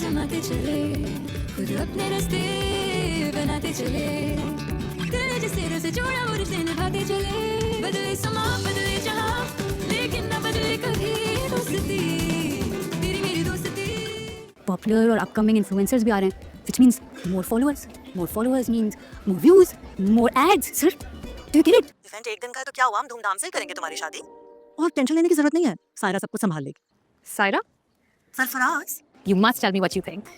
आजमाते चले, खुद अपने रास्ते बनाते चले, दिल जिससे दिल से जोड़ा वो रिश्ते निभाते चले, बदले समा बदले जहां, लेकिन न बदले कभी दोस्ती, तेरी मेरी दोस्ती। पॉपुलर और अपकमिंग इन्फ्लुएंसर्स भी आ रहे हैं, which means more followers. More followers means more views, more ads. Sir, do you get it? Event एक दिन का है तो क्या हुआ, हम धूमधाम से ही करेंगे तुम्हारी शादी। और टेंशन लेने की जरूरत नहीं है, सायरा सब कुछ संभाल लेगी। Saira, Sarfaraz, you must tell me what you think.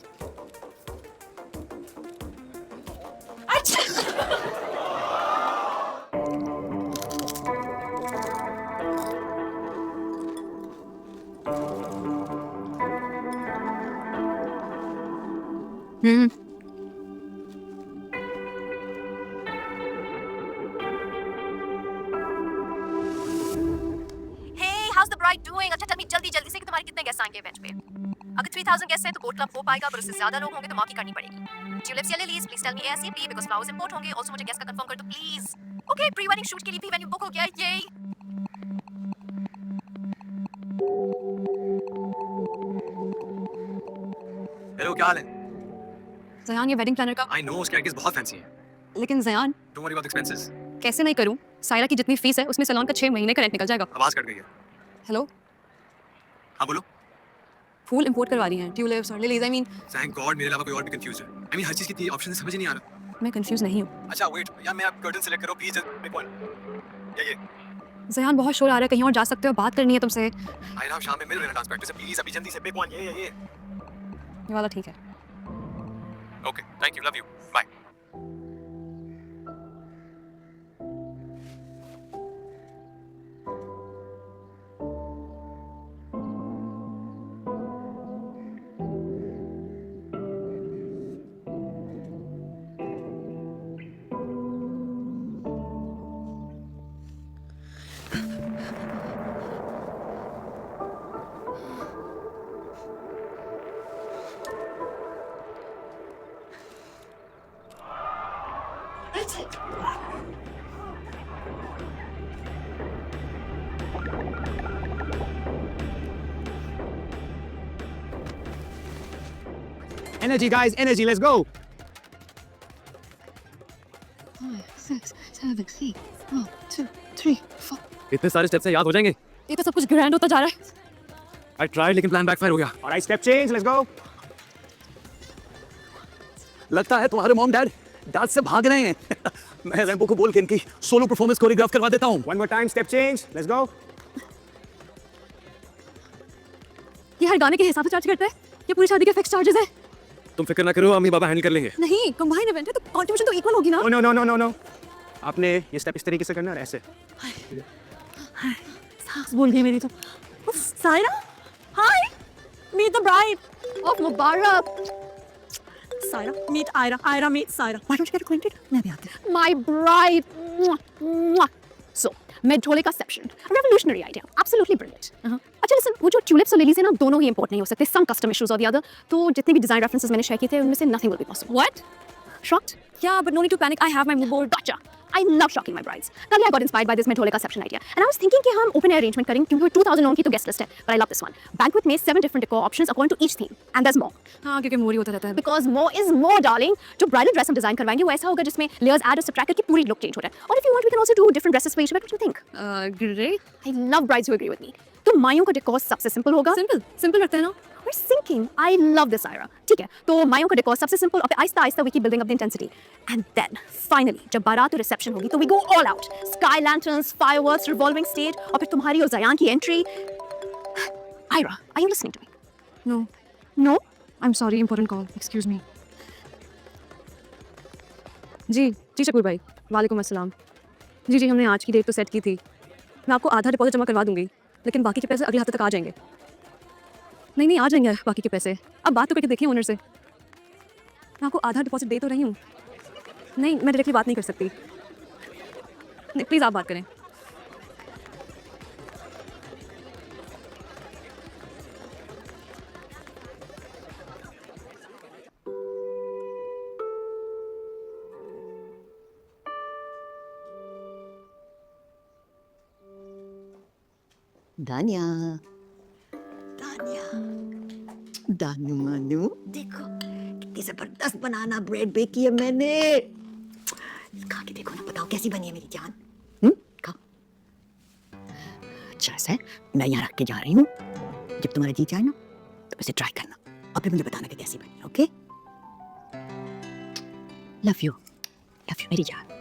Hey, how's the bride doing? अच्छा tell me जल्दी जल्दी से कि तुम्हारे कितने गेस्ट आएंगे इवेंट पे? अगर 3000 गेस्ट हैं तो बोट क्लब हो पाएगा, पर उससे ज्यादा लोग होंगे तो मार्की करनी पड़ेगी। Tulips या lilies, please tell me ASAP because flowers import होंगे। Also मुझे गेस्ट का कंफर्म कर दो please. Okay, pre wedding shoot के लिए भी वेन्यू बुक हो गया, ये। हेलो, क्या हाल है? ज़यान, ये वेडिंग प्लानर का। आई नो उसके आइडियाज बहुत फैंसी हैं। लेकिन Zayan, don't worry about expenses. कैसे नहीं करूं? सायरा की जितनी फीस है उसमें सैलून का 6 महीने का रेंट निकल जाएगा। आवाज कट गई है। हेलो, हाँ बोलो। फूल इंपोर्ट करवा रही हैं, ट्यूलिप्स और lilies. I mean, thank God मेरे अलावा कोई और भी कंफ्यूज है। आई मीन हर चीज की ऑप्शन समझ ही नहीं आ रहा। मैं कंफ्यूज नहीं हूं। अच्छा वेट, या मैं आप कर्टन सेलेक्ट करो प्लीज, जस्ट पिक वन। ये ज़यान, बहुत शोर आ रहा है, कहीं और जा सकते हो, बात करनी है तुमसे। आई राम, शाम में मिल रहे हैं डांस प्रैक्टिस से, प्लीज अभी जल्दी से पिक वन। ये ये वाला ठीक है। Okay, thank you, love you, bye. Energy, guys, energy, let's go. 6, 7, 8, 1, 2, 3, 4। इतने सारे स्टेप्स हैं, याद हो जाएंगे। ये तो सब कुछ ग्रैंड होता जा रहा है। आई ट्राइड लेकिन प्लान बैकफायर हो गया। All right, step change, let's go. लगता है तुम्हारे मॉम डैड डांस से भाग रहे हैं। मैं रैम्बो को बोल के इनकी सोलो परफॉर्मेंस कोरियोग्राफ करवा देता हूँ। One more time, step change, let's go. ये हर गाने के हिसाब से चार्ज करता है, ये पूरी शादी के फिक्स चार्जेस है। तुम फिक्र ना करो, अम्मी बाबा हैंडल कर लेंगे। नहीं, कंबाइन इवेंट है तो कंट्रीब्यूशन तो इक्वल होगी ना। Oh, no, no, no, no, no. आपने ये स्टेप इस तरीके से करना है, ऐसे। सांस बोल गई मेरी तो। उफ, Saira, hi, meet the bride. ऑफ मुबारक, Saira, meet Aira, Aira meet Saira. Why don't you get acquainted? मैं भी आती हूँ। my bride. So, Medholika Seption, a revolutionary idea, absolutely brilliant. अच्छा listen, वो जो tulips और lilies है ना, दोनों ही import नहीं हो सकते, some custom issues or the other. तो जितने भी design references मैंने share किए थे, उनमें से nothing will be possible. What? Shocked? Yeah, but no need to panic. I have my mood board. Gotcha. I love shocking my brides. Now I got inspired by this Medholika Seption idea, and I was thinking कि हम open air arrangement करेंगे क्योंकि 2000 लोगों की तो guest list है. But I love this one. Banquet में 7 different decor options according to each theme, and there's more. हाँ, क्योंकि more ही होता रहता है. Because more is more, darling. जो bridal dress हम design करवाएंगे वो ऐसा होगा जिसमें layers add और subtract करके पूरी look change हो रहा है. और if you want, we can also do different dresses for each. What do you think? Great. I love brides who agree with me. तो मायों का decor सबसे simple होगा. Simple रखते हैं ना? We're sinking. I love this, Ira. ठीक है, तो मायों का decor सबसे simple और फिर Aahista Aahista we keep building up the intensity. And then, finally, जब बारात और reception होगी तो we go all out. Sky lanterns, fireworks, revolving stage और फिर तुम्हारी और ज़यान की entry. Ira, are you listening to me? No. No? I'm sorry, important call. Excuse me. जी शकूर भाई, वालेकुम अस्सलाम। जी हमने आज की डेट तो सेट की थी। मैं आपको आधा डिपॉजिट जमा करवा दूंगी, लेकिन बाकी के पैसे अगले हफ्ते तक आ जाएंगे। नहीं आ जाएंगे बाकी के पैसे। अब बात तो करके देखिए ओनर से। मैं आपको आधा डिपॉजिट दे तो रही हूँ। नहीं, मैं डायरेक्टली बात नहीं कर सकती। नहीं, प्लीज़ आप बात करें। दानिया, दानिया, दानू मानू देखो कितनी जबरदस्त बनाना ब्रेड बेक की है मैंने। खा के देखो ना, बताओ कैसी बनी है मेरी जान। खाओ। अच्छा से मैं यहाँ रख के जा रही हूँ, जब तुम्हारा जी चाहे ना तो इसे ट्राई करना और फिर मुझे बताना कि कैसी बनी। ओके, लव यू मेरी जान।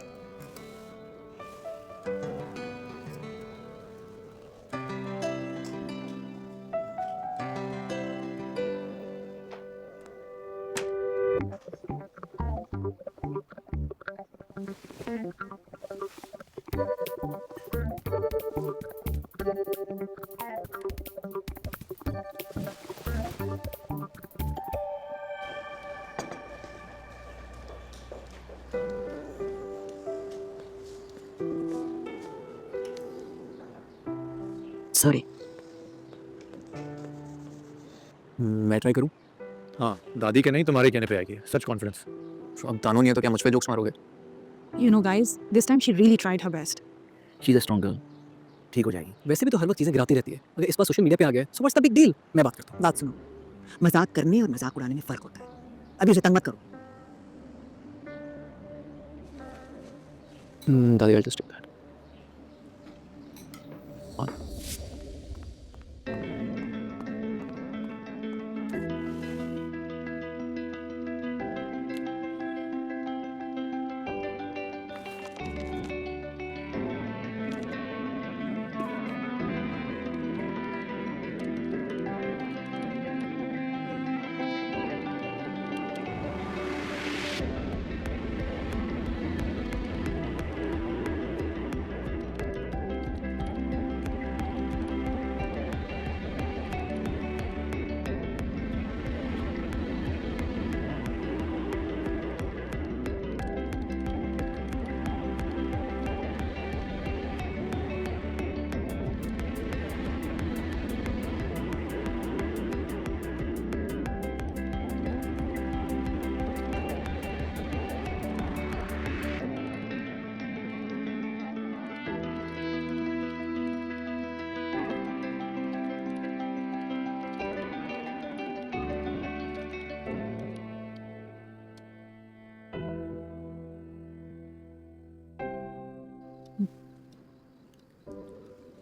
सॉरी, मैं ट्राई करूँ? हाँ, दादी के नहीं तुम्हारे कहने पे आएगी, सच कॉन्फिडेंस। तो अब तानू नहीं है तो क्या मुझ पे जोक्स मारोगे? You know, guys, this time she really tried her best. She is a strong girl, ठीक हो जाएगी। वैसे भी तो हर वक्त चीज़ें गिराती रहती है, अगर इस बार सोशल मीडिया पे आ गए so what's the big deal. मैं बात करता हूँ। बात सुनो, मजाक करने और मजाक उड़ाने में फर्क होता है। अभी उसे तंग मत करो। दादी, I just take that.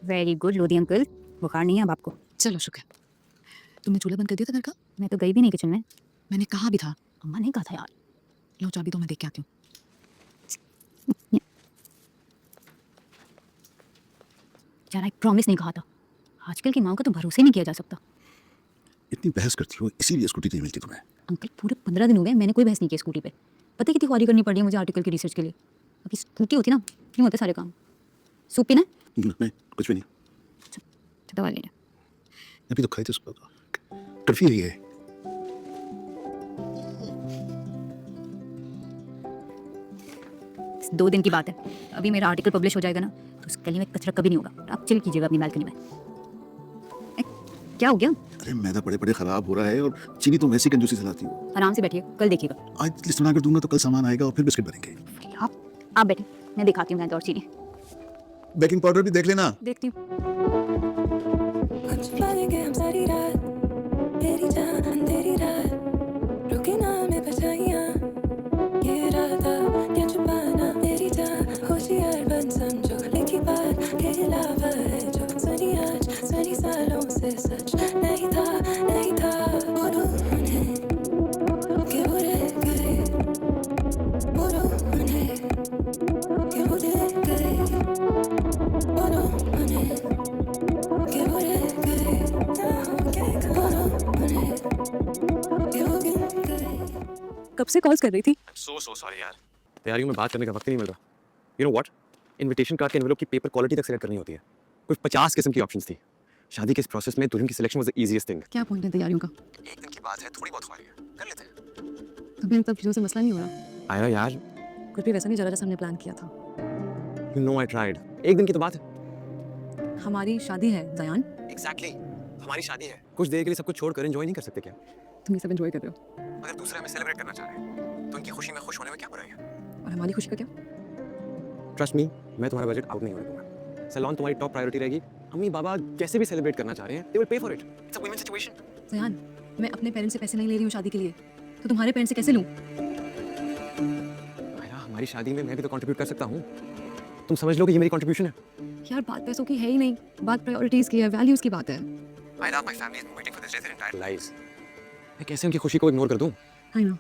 Very good Lodhi uncle, बुखार नहीं है अब आपको? चलो शुक्र। तुमने चूल्हा बंद कर दिया था घर का? मैं तो गई भी नहीं किचन में। मैंने कहा भी था। अम्मा ने कहा था यार। लो चाबी तो मैं देख के आती हूँ। यार, एक प्रॉमिस नहीं कहा था। आजकल की माँ का तो भरोसे नहीं किया जा सकता। इतनी बहस करती हो, इसीलिए स्कूटी नहीं मिलती तुम्हें। अंकल, पूरे 15 दिन हो गए मैंने कोई बहस नहीं की स्कूटी पे। पता है कितनी ख्वारी करनी पड़ी है मुझे आर्टिकल की रिसर्च के लिए। अभी स्कूटी होती ना, नहीं होते सारे काम। सूप पीना है? नहीं, कुछ भी नहीं। दवा ले ले। अभी तो खाई थी सुबह। कर्फ्यू ही है। 2 दिन की बात है, अभी मेरा आर्टिकल पब्लिश हो जाएगा ना तो उस गली में कचरा कभी नहीं होगा। आप चिल कीजिएगा अपनी बालकनी में। क्या हो गया? अरे मैदा पड़े पड़े खराब हो रहा है और चीनी तुम ऐसी कंजूसी चलाती हो। आराम से बैठिए, कल देखिएगा। आज लिस्ट बनाकर दूंगा तो कल सामान आएगा और फिर बिस्किट बनेंगे। आप बैठिए, मैं दिखाती हूँ मैदा और चीनी। बेकिंग पाउडर भी देख लेना। देखती हूँ। कब से कॉल्स कर रही थी? सो सॉरी यार, तैयारियों में बात करने का वक्त ही नहीं मिल रहा। You know what, invitation card के एनवेलप की पेपर क्वालिटी तक सेलेक्ट करनी होती है। कुछ 50 किस्म की ऑप्शंस थी। शादी के इस प्रोसेस में दुल्हन की selection was the easiest thing. क्या पॉइंट है तैयारियों का? एक दिन की बात है, थोड़ी बहुत ख्वारी है, कर लेते हैं। अभी इन सब चीज़ों से मसला नहीं हो रहा। आया यार, कुछ भी वैसा नहीं चला जैसा हमने प्लान किया था। You know I tried. एक दिन की तो बात है। हमारी शादी है जयान। एग्जैक्टली, हमारी शादी है। कुछ देर के लिए सब कुछ छोड़कर एंजॉय नहीं कर सकते क्या? तुम ये सब एंजॉय कर रहे हो अगर दूसरे हमें सेलिब्रेट करना चाह रहे हैं तो उनकी खुशी में खुश होने में क्या बुराई है? और हमारी खुशी का क्या? ट्रस्ट मी, मैं तुम्हारा बजट आउट नहीं होने दूंगा। सैलून तुम्हारी टॉप प्रायोरिटी रहेगी। अम्मी बाबा कैसे भी सेलिब्रेट करना चाह रहे हैं, they will pay for it. It's a win win situation. Jayan, मैं अपने पेरेंट्स से पैसे नहीं ले रही हूँ शादी के लिए, तो तुम्हारे पेरेंट्स से कैसे लूँ? आयरा, हमारी शादी में मैं भी तो कंट्रीब्यूट कर सकता हूँ। तुम समझ लो कि ये मेरी कंट्रीब्यूशन है। यार बात पैसों की है ही नहीं, बात प्रायोरिटीज की है, वैल्यूज की बात है। Ayra, my family has been waiting for this day their entire lives. मैं कैसे उनकी खुशी को इग्नोर कर दूँ? आई नो,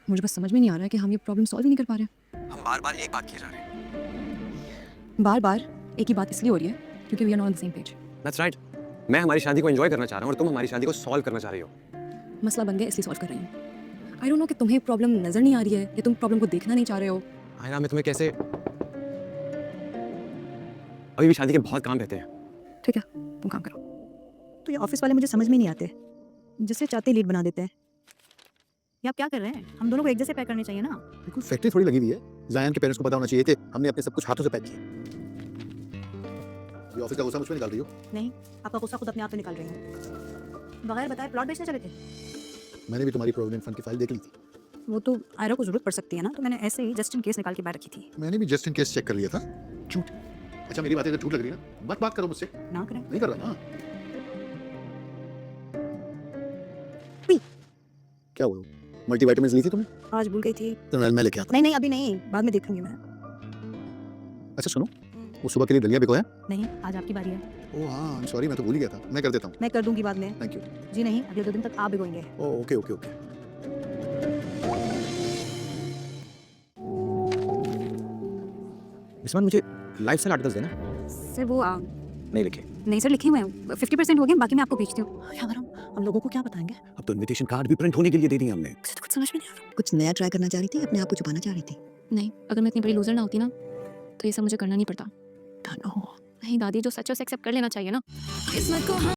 मुझे बस समझ में नहीं आ रहा है कि हम ये प्रॉब्लम सॉल्व ही नहीं कर पा रहे। हम बार-बार एक बात किए जा रहे हैं। बार-बार एक ही बात इसलिए हो रही है क्योंकि we are not on the same page. That's right. मैं हमारी शादी को एंजॉय करना चाह रहा हूँ और तुम हमारी शादी को सॉल्व करना चाह रही हो। मसला बन गया इसलिए सॉल्व कर रही हूँ। आई डोंट नो कि तुम्हें प्रॉब्लम नजर नहीं आ रही है या तुम प्रॉब्लम को देखना नहीं चाह रहे हो। आयरा, मैं तुम्हें कैसे, अभी भी शादी के बहुत काम रहते हैं। ठीक है, तुम काम करो। तो ये ऑफिस वाले मुझे समझ में नहीं आते, जिससे चाहते लीड बना देते हैं। ये आप क्या कर रहे हैं? हम दोनों को एक जैसे पैक करने चाहिए ना। बिल्कुल फैक्ट्री थोड़ी लगी हुई है। जायन के पेरेंट्स को पता होना चाहिए कि हमने अपने सब कुछ हाथों से पैक किया। ये ऑफिस का गुस्सा मुझ पे निकाल रही हो? नहीं, आपका गुस्सा खुद अपने आप पे निकाल रही हूँ। बगैर बताए प्लॉट बेचने चले थे? मैंने भी तुम्हारी प्रोविडेंट फंड की फाइल देख ली थी। वो तो आयरा को जरूरत पड़ सकती है ना, तो मैंने ऐसे ही जस्ट इन केस निकाल के बाहर रखी थी। मैंने भी जस्ट इन केस चेक कर लिया था। झूठ। अच्छा मेरी बातें अगर झूठ लग रही है ना, मत बात करो मुझसे। ना करें। नहीं कर रहा ना। क्या हुआ? मल्टीविटामिन्स ली थी तुमने? आज भूल गई थी। तो मैं लेके आता। नहीं नहीं, अभी नहीं, बाद में देखूंगी मैं। अच्छा सुनो, वो सुबह के लिए दलिया भिगोया? नहीं, आज आपकी बारी है। ओह हाँ, सॉरी मैं तो भूल ही गया था। मैं कर देता हूँ। मैं कर दूंगी बाद में। Thank you. जी नहीं, अगले 2 दिन तक आप भिगोएंगे। Oh okay okay okay. इस बार मुझे लाइफस्टाइल आर्टिकल्स देना। सर वो नहीं लिखे। नहीं सर, लिखी हुए हैं। 50% हो गया, बाकी मैं आपको भेजती हूँ। यार हम लोगों को क्या बताएंगे? अब तो इनविटेशन कार्ड भी प्रिंट होने के लिए दे दिए हमने। मुझे तो कुछ समझ में नहीं आ रहा। कुछ नया ट्राई करना चाह रही थी, अपने आप को छुपाना चाह रही थी। नहीं, अगर मैं इतनी बड़ी लूजर ना होती ना तो ये सब मुझे करना नहीं पड़ता। नहीं दादी, जो सच है उसे एक्सेप्ट कर लेना चाहिए ना। किस्मत को